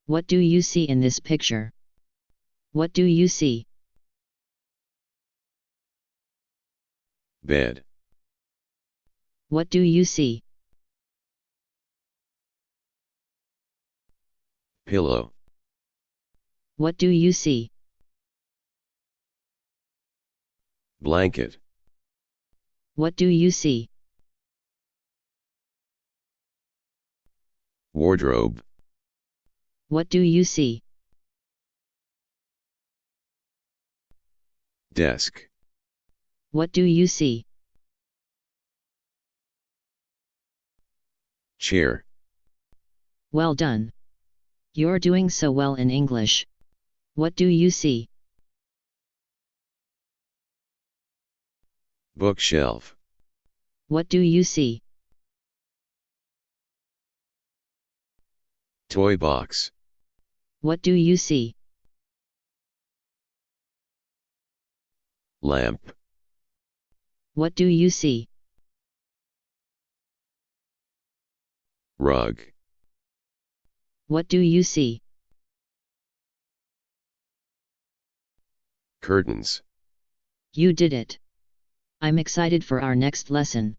What do you see in this picture? What do you see? Bed. What do you see? Pillow. What do you see? Blanket. What do you see? Wardrobe. What do you see? Desk. What do you see? Chair. Well done. You're doing so well in English. What do you see? Bookshelf. What do you see? Toy box. What do you see? Lamp. What do you see? Rug. What do you see? Curtains. You did it. I'm excited for our next lesson.